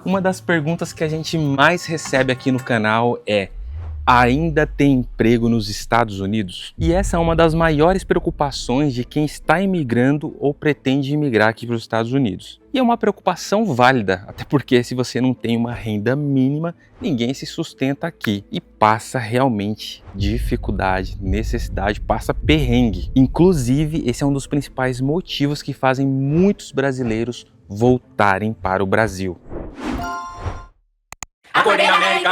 Uma das perguntas que a gente mais recebe aqui no canal é: ainda tem emprego nos Estados Unidos? E essa é uma das maiores preocupações de quem está imigrando ou pretende imigrar aqui para os Estados Unidos. E é uma preocupação válida, até porque se você não tem uma renda mínima, ninguém se sustenta aqui e passa realmente dificuldade, necessidade, passa perrengue. Inclusive, esse é um dos principais motivos que fazem muitos brasileiros voltarem para o Brasil. Acordei na América!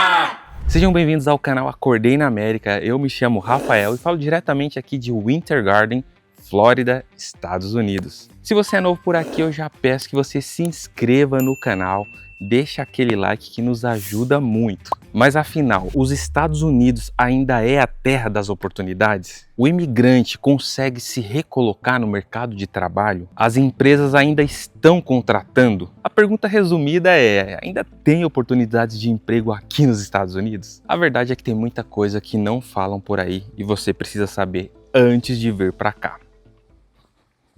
Sejam bem-vindos ao canal Acordei na América. Eu me chamo Rafael e falo diretamente aqui de Winter Garden, Flórida, Estados Unidos. Se você é novo por aqui, eu já peço que você se inscreva no canal, deixa aquele like que nos ajuda muito. Mas afinal, os Estados Unidos ainda é a terra das oportunidades? O imigrante consegue se recolocar no mercado de trabalho? As empresas ainda estão contratando? A pergunta resumida é: ainda tem oportunidades de emprego aqui nos Estados Unidos? A verdade é que tem muita coisa que não falam por aí e você precisa saber antes de vir para cá.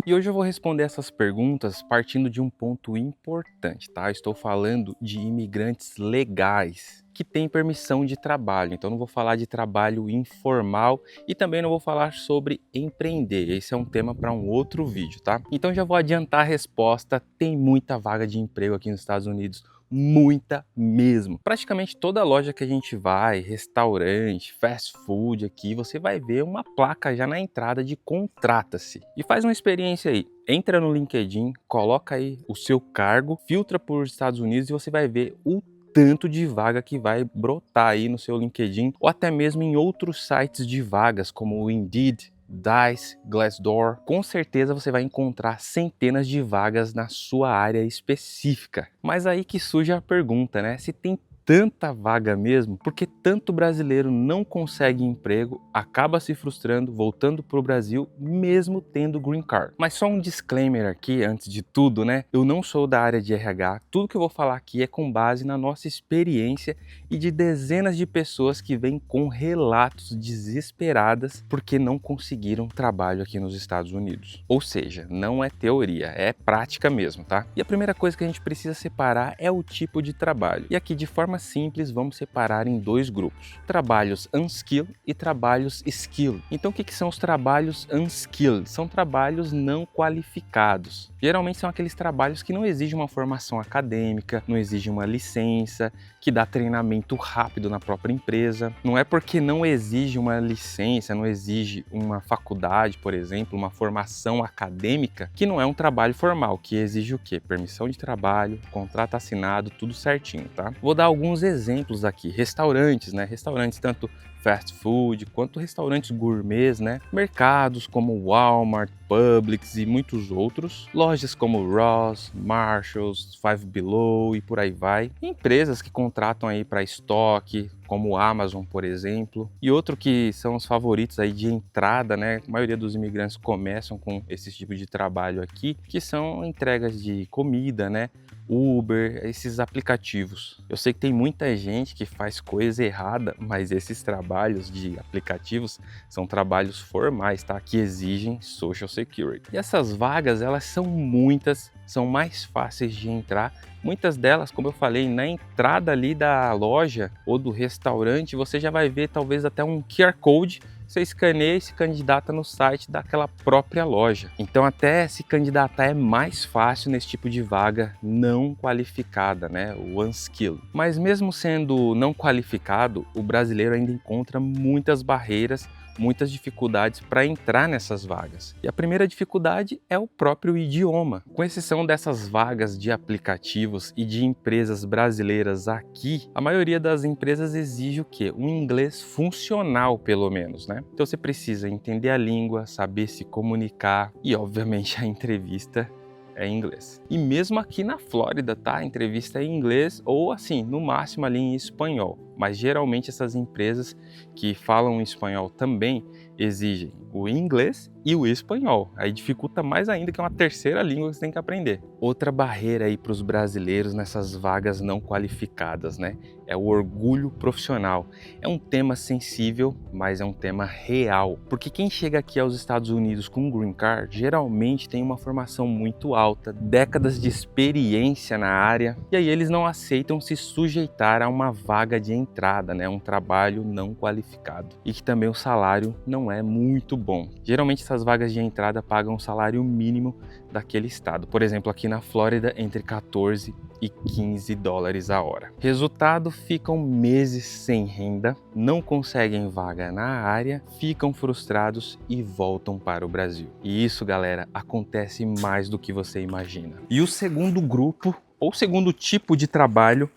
E hoje eu vou responder essas perguntas partindo de um ponto importante, tá? Estou falando de imigrantes legais que têm permissão de trabalho. Então não vou falar de trabalho informal e também não vou falar sobre empreender. Esse é um tema para um outro vídeo, tá? Então já vou adiantar a resposta. Tem muita vaga de emprego aqui nos Estados Unidos. Muita mesmo. Praticamente toda loja que a gente vai, restaurante, fast food aqui, você vai ver uma placa já na entrada de contrata-se. E faz uma experiência aí. Entra no LinkedIn, coloca aí o seu cargo, filtra por Estados Unidos e você vai ver o tanto de vaga que vai brotar aí no seu LinkedIn ou até mesmo em outros sites de vagas como o Indeed, Dice, Glassdoor. Com certeza você vai encontrar centenas de vagas na sua área específica. Mas aí que surge a pergunta, né? Se tem tanta vaga mesmo, porque tanto brasileiro não consegue emprego, acaba se frustrando, voltando para o Brasil, mesmo tendo green card. Mas só um disclaimer aqui, antes de tudo, né? Eu não sou da área de RH, tudo que eu vou falar aqui é com base na nossa experiência e de dezenas de pessoas que vêm com relatos desesperadas porque não conseguiram trabalho aqui nos Estados Unidos. Ou seja, não é teoria, é prática mesmo, tá? E a primeira coisa que a gente precisa separar é o tipo de trabalho. E aqui, de forma simples, vamos separar em dois grupos: trabalhos unskilled e trabalhos skilled. Então o que são os trabalhos unskilled? São trabalhos não qualificados. Geralmente são aqueles trabalhos que não exigem uma formação acadêmica, não exigem uma licença, que dá treinamento rápido na própria empresa. Não é porque não exige uma licença, não exige uma faculdade, por exemplo, uma formação acadêmica, que não é um trabalho formal, que exige o quê? Permissão de trabalho, contrato assinado, tudo certinho, tá? Vou dar alguns exemplos aqui. Restaurantes, né? Restaurantes tanto fast food quanto restaurantes gourmets, né? Mercados como Walmart, Publix e muitos outros. Lojas como Ross, Marshalls, Five Below e por aí vai. Empresas que contratam aí para estoque, como Amazon, por exemplo. E outro que são os favoritos aí de entrada, né? A maioria dos imigrantes começam com esse tipo de trabalho aqui, que são entregas de comida, né? Uber, esses aplicativos. Eu sei que tem muita gente que faz coisa errada, mas esses trabalhos de aplicativos são trabalhos formais, tá? Que exigem Social Security. E essas vagas, elas são muitas, são mais fáceis de entrar. Muitas delas, como eu falei, na entrada ali da loja ou do restaurante, você já vai ver talvez até um QR Code. Você escaneia e se candidata no site daquela própria loja. Então até se candidatar é mais fácil nesse tipo de vaga não qualificada, né? O unskilled. Mas mesmo sendo não qualificado, o brasileiro ainda encontra muitas barreiras, muitas dificuldades para entrar nessas vagas. E a primeira dificuldade é o próprio idioma. Com exceção dessas vagas de aplicativos e de empresas brasileiras aqui, a maioria das empresas exige o quê? Um inglês funcional, pelo menos, né? Então você precisa entender a língua, saber se comunicar e, obviamente, a entrevista é em inglês. E mesmo aqui na Flórida, tá? A entrevista é em inglês ou, assim, no máximo ali em espanhol. Mas geralmente essas empresas que falam espanhol também exigem o inglês e o espanhol. Aí dificulta mais ainda, que é uma terceira língua que você tem que aprender. Outra barreira aí para os brasileiros nessas vagas não qualificadas, né? É o orgulho profissional. É um tema sensível, mas é um tema real. Porque quem chega aqui aos Estados Unidos com um green card, geralmente tem uma formação muito alta, décadas de experiência na área, e aí eles não aceitam se sujeitar a uma vaga de entrada, né? Um trabalho não qualificado. E que também o salário não é muito bom. Geralmente essas vagas de entrada pagam o salário mínimo daquele estado. Por exemplo, aqui na Flórida, entre 14 e 15 dólares a hora. Resultado, ficam meses sem renda, não conseguem vaga na área, ficam frustrados e voltam para o Brasil. E isso, galera, acontece mais do que você imagina. E o segundo grupo, ou segundo tipo de trabalho,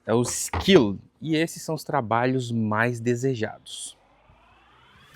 é o skilled. E esses são os trabalhos mais desejados.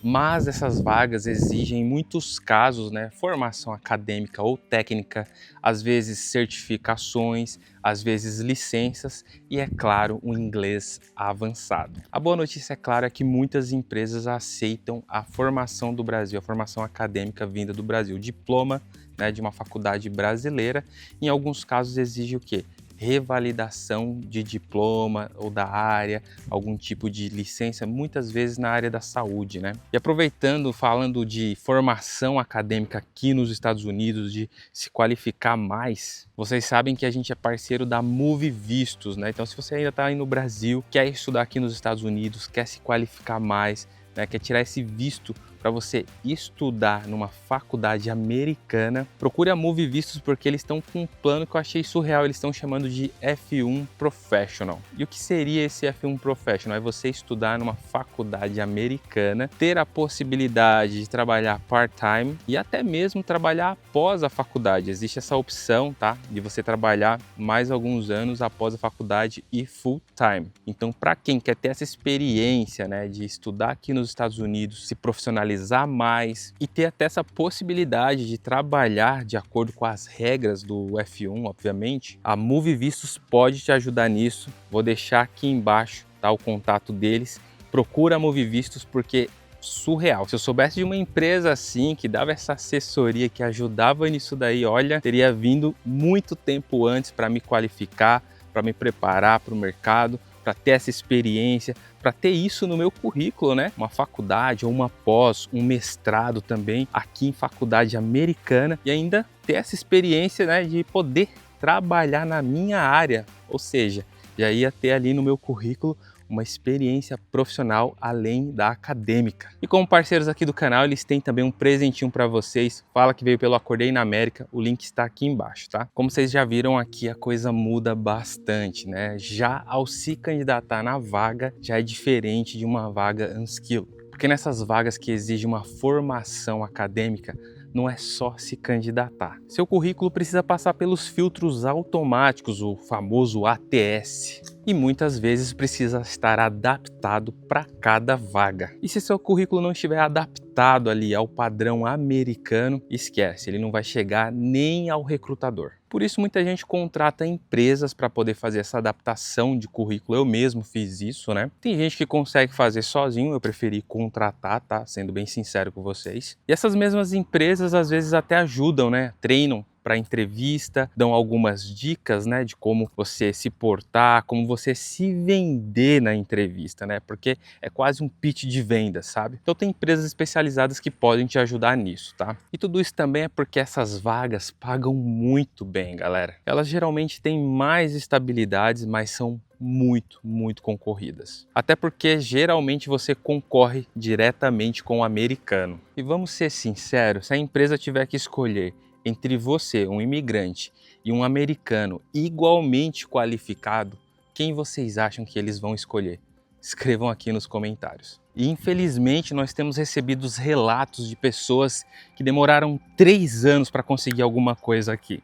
Mas essas vagas exigem, em muitos casos, né, formação acadêmica ou técnica, às vezes certificações, às vezes licenças e, é claro, um inglês avançado. A boa notícia, é claro, é que muitas empresas aceitam a formação do Brasil, a formação acadêmica vinda do Brasil, diploma, né, de uma faculdade brasileira. Em alguns casos exige o quê? Revalidação de diploma ou da área, algum tipo de licença, muitas vezes na área da saúde, né? E aproveitando, falando de formação acadêmica aqui nos Estados Unidos, de se qualificar mais, vocês sabem que a gente é parceiro da Move Vistos, né? Então, se você ainda está aí no Brasil, quer estudar aqui nos Estados Unidos, quer se qualificar mais, né, quer tirar esse visto para você estudar numa faculdade americana, procure a Move Vistos, porque eles estão com um plano que eu achei surreal. Eles estão chamando de F1 Professional. E o que seria esse F1 Professional? É você estudar numa faculdade americana, ter a possibilidade de trabalhar part-time e até mesmo trabalhar após a faculdade. Existe essa opção, tá? De você trabalhar mais alguns anos após a faculdade e full-time. Então, para quem quer ter essa experiência, né, de estudar aqui nos Estados Unidos, se profissionalizar mais e ter até essa possibilidade de trabalhar de acordo com as regras do F1, obviamente, a Move Vistos pode te ajudar nisso. Vou deixar aqui embaixo, tá, o contato deles. Procura a Move Vistos, porque surreal. Se eu soubesse de uma empresa assim, que dava essa assessoria, que ajudava nisso daí, olha, teria vindo muito tempo antes para me qualificar, para me preparar para o mercado, para ter essa experiência, para ter isso no meu currículo, né? Uma faculdade ou uma pós, um mestrado também aqui em faculdade americana, e ainda ter essa experiência, né, de poder trabalhar na minha área, ou seja, já ia ter ali no meu currículo uma experiência profissional além da acadêmica. E como parceiros aqui do canal, eles têm também um presentinho para vocês. Fala que veio pelo Acordei na América, o link está aqui embaixo, tá? Como vocês já viram aqui, a coisa muda bastante, né? Já ao se candidatar na vaga, já é diferente de uma vaga unskilled. Porque nessas vagas que exigem uma formação acadêmica, não é só se candidatar. Seu currículo precisa passar pelos filtros automáticos, o famoso ATS. E muitas vezes precisa estar adaptado para cada vaga. E se seu currículo não estiver adaptado ali ao padrão americano, esquece, ele não vai chegar nem ao recrutador. Por isso muita gente contrata empresas para poder fazer essa adaptação de currículo. Eu mesmo fiz isso, né? Tem gente que consegue fazer sozinho, eu preferi contratar, tá? Sendo bem sincero com vocês. E essas mesmas empresas às vezes até ajudam, né? Treinam para entrevista, dão algumas dicas, né, de como você se portar, como você se vender na entrevista, né, porque é quase um pitch de venda, sabe? Então tem empresas especializadas que podem te ajudar nisso, tá? E tudo isso também é porque essas vagas pagam muito bem, galera. Elas geralmente têm mais estabilidades, mas são muito concorridas. Até porque geralmente você concorre diretamente com o americano. E vamos ser sinceros, se a empresa tiver que escolher entre você, um imigrante, e um americano igualmente qualificado, quem vocês acham que eles vão escolher? Escrevam aqui nos comentários. E infelizmente nós temos recebido relatos de pessoas que demoraram 3 anos para conseguir alguma coisa aqui.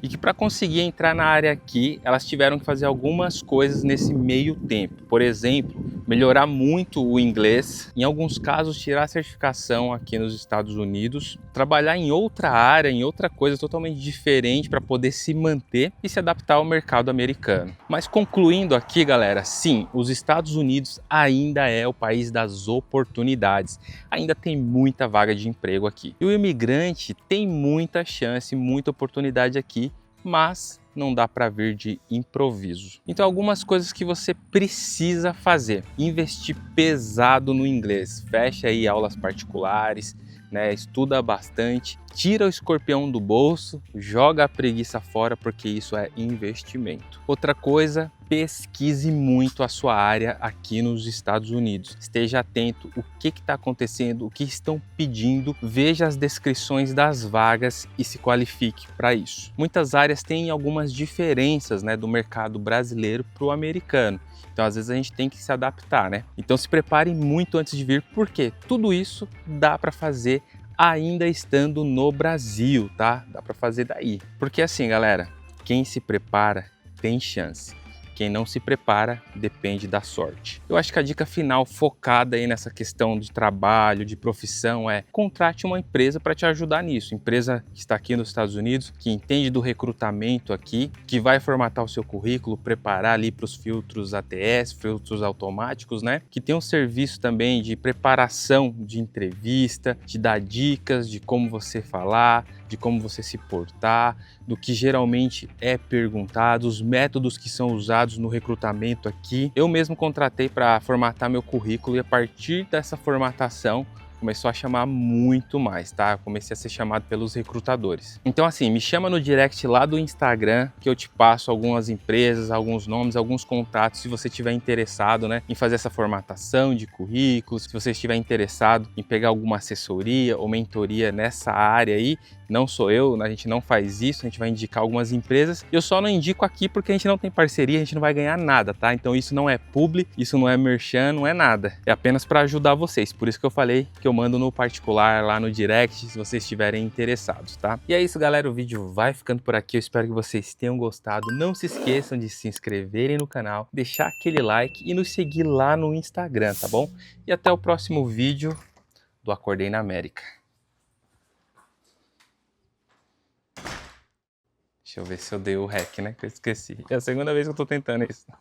E que para conseguir entrar na área aqui, elas tiveram que fazer algumas coisas nesse meio tempo. Por exemplo, melhorar muito o inglês, em alguns casos tirar a certificação aqui nos Estados Unidos, trabalhar em outra área, em outra coisa totalmente diferente para poder se manter e se adaptar ao mercado americano. Mas concluindo aqui, galera, sim, os Estados Unidos ainda é o país das oportunidades, ainda tem muita vaga de emprego aqui. E o imigrante tem muita chance, muita oportunidade aqui, mas não dá para vir de improviso. Então, algumas coisas que você precisa fazer: investir pesado no inglês, fecha aí aulas particulares, né? Estuda bastante, tira o escorpião do bolso, joga a preguiça fora, porque isso é investimento. Outra coisa, pesquise muito a sua área aqui nos Estados Unidos. Esteja atento o que está acontecendo, o que estão pedindo, veja as descrições das vagas e se qualifique para isso. Muitas áreas têm algumas diferenças, né, do mercado brasileiro para o americano. Então, às vezes a gente tem que se adaptar, né? Então, se prepare muito antes de vir, porque tudo isso dá para fazer ainda estando no Brasil, tá? Dá para fazer daí. Porque assim, galera, quem se prepara tem chance. Quem não se prepara depende da sorte. Eu acho que a dica final focada aí nessa questão de trabalho, de profissão, é: contrate uma empresa para te ajudar nisso. Empresa que está aqui nos Estados Unidos, que entende do recrutamento aqui, que vai formatar o seu currículo, preparar ali para os filtros ATS, filtros automáticos, né? Que tem um serviço também de preparação de entrevista, de dar dicas de como você falar, de como você se portar, do que geralmente é perguntado, os métodos que são usados no recrutamento aqui. Eu mesmo contratei para formatar meu currículo e a partir dessa formatação começou a chamar muito mais, tá? Eu comecei a ser chamado pelos recrutadores. Então assim, me chama no direct lá do Instagram que eu te passo algumas empresas, alguns nomes, alguns contatos, se você estiver interessado, né, em fazer essa formatação de currículos, se você estiver interessado em pegar alguma assessoria ou mentoria nessa área aí. Não sou eu, a gente não faz isso, a gente vai indicar algumas empresas. Eu só não indico aqui porque a gente não tem parceria, a gente não vai ganhar nada, tá? Então isso não é publi, isso não é merchan, não é nada. É apenas para ajudar vocês. Por isso que eu falei que eu mando no particular, lá no direct, se vocês estiverem interessados, tá? E é isso, galera, o vídeo vai ficando por aqui. Eu espero que vocês tenham gostado. Não se esqueçam de se inscreverem no canal, deixar aquele like e nos seguir lá no Instagram, tá bom? E até o próximo vídeo do Acordei na América. Deixa eu ver se eu dei o REC, né? Que eu esqueci. É a segunda vez que eu tô tentando isso.